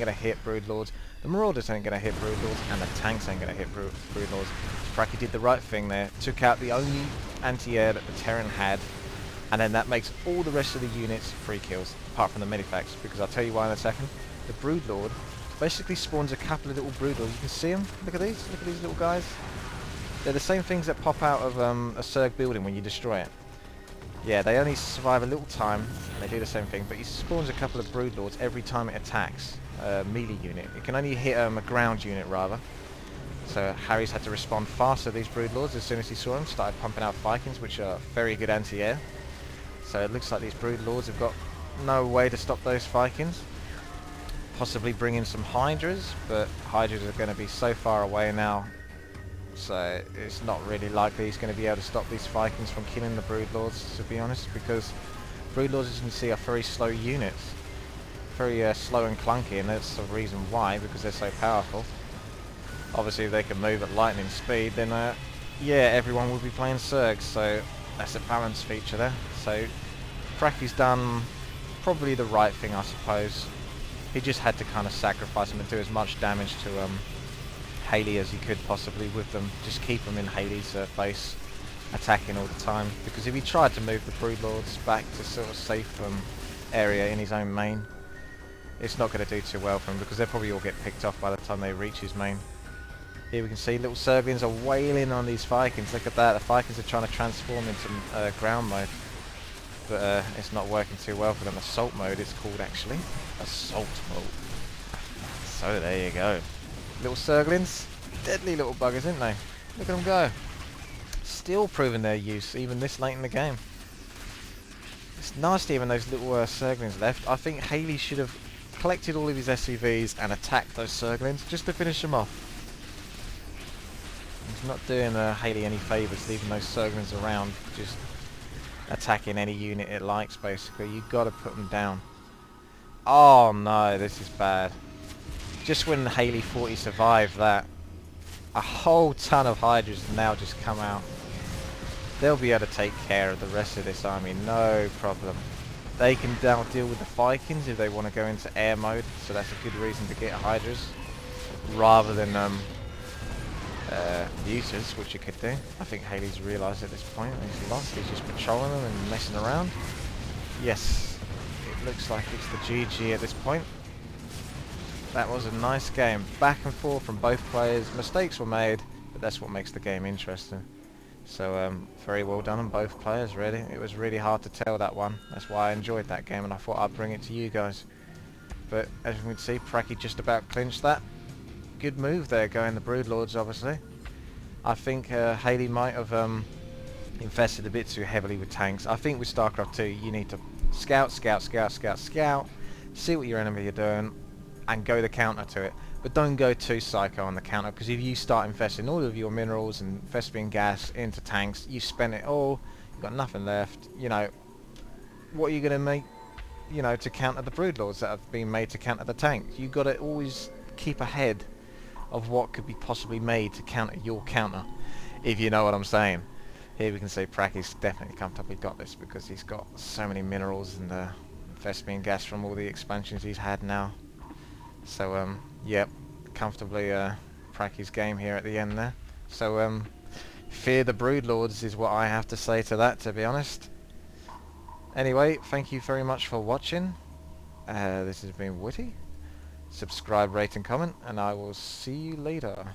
gonna hit Broodlords, the Marauders ain't gonna hit Broodlords, and the tanks ain't gonna hit Broodlords. Praccy did the right thing there, took out the only anti-air that the Terran had, and then that makes all the rest of the units free kills, apart from the Medifacts, because I'll tell you why in a second. The Broodlord basically spawns a couple of little Broodlords. You can see them. Look at these little guys. They're the same things that pop out of a Zerg building when you destroy it. Yeah, they only survive a little time, and they do the same thing, but he spawns a couple of Broodlords every time it attacks a melee unit. It can only hit a ground unit, rather. So Harry's had to respond fast to these Broodlords as soon as he saw them, started pumping out Vikings, which are very good anti-air. So it looks like these Broodlords have got no way to stop those Vikings. Possibly bring in some Hydras, but Hydras are going to be so far away now, so it's not really likely he's going to be able to stop these Vikings from killing the Broodlords, to be honest, because Broodlords, as you can see, are very slow units. Very slow and clunky, and that's the reason why, because they're so powerful. Obviously, if they can move at lightning speed, then yeah, everyone will be playing Zerg, so that's a balance feature there. So Praccy's done probably the right thing, I suppose. He just had to kind of sacrifice them and do as much damage to Hayley as he could possibly with them. Just keep them in Hayley's face, attacking all the time. Because if he tried to move the Broodlords back to sort of safe area in his own main, it's not going to do too well for him, because they'll probably all get picked off by the time they reach his main. Here we can see little Zerglings are wailing on these Vikings. Look at that, the Vikings are trying to transform into ground mode. But it's not working too well for them. Assault mode it's called, actually. Assault mode. So there you go. Little Zerglings, deadly little buggers, isn't they? Look at them go. Still proving their use, even this late in the game. It's nasty when those little Zerglings left. I think Hayley should have collected all of his SCVs and attacked those Zerglings just to finish them off. He's not doing Hayley any favours, leaving those Zerglings around, just attacking any unit it likes, basically. You've got to put them down. Oh no, this is bad. Just when Hayley thought he survived that, a whole ton of Hydras now just come out. They'll be able to take care of the rest of this army, no problem. They can now deal with the Vikings if they want to go into air mode, so that's a good reason to get Hydras, rather than Mutas, which you could do. I think Hayley's realised at this point he's lost. He's just patrolling them and messing around. Yes, it looks like it's the GG at this point. That was a nice game. Back and forth from both players. Mistakes were made, but that's what makes the game interesting. So very well done on both players, really. It was really hard to tell, that one. That's why I enjoyed that game, and I thought I'd bring it to you guys. But as you can see, Praccy just about clinched that. Good move there, going the Broodlords, obviously. I think Hayley might have invested a bit too heavily with tanks. I think with Starcraft 2, you need to scout, see what your enemy are doing, and go the counter to it. But don't go too psycho on the counter, because if you start investing all of your minerals and Vespian gas into tanks, you've spent it all, you've got nothing left. You know, what are you going to make, you know, to counter the Broodlords that have been made to counter the tanks? You've got to always keep ahead of what could be possibly made to counter your counter, if you know what I'm saying. Here we can see Praccy's definitely comfortably got this, because he's got so many minerals and Vespian gas from all the expansions he's had now. So yep, comfortably Praccy's game here at the end there. So fear the Broodlords is what I have to say to that, to be honest. Anyway, thank you very much for watching. This has been Witty. Subscribe, rate and comment, and I will see you later.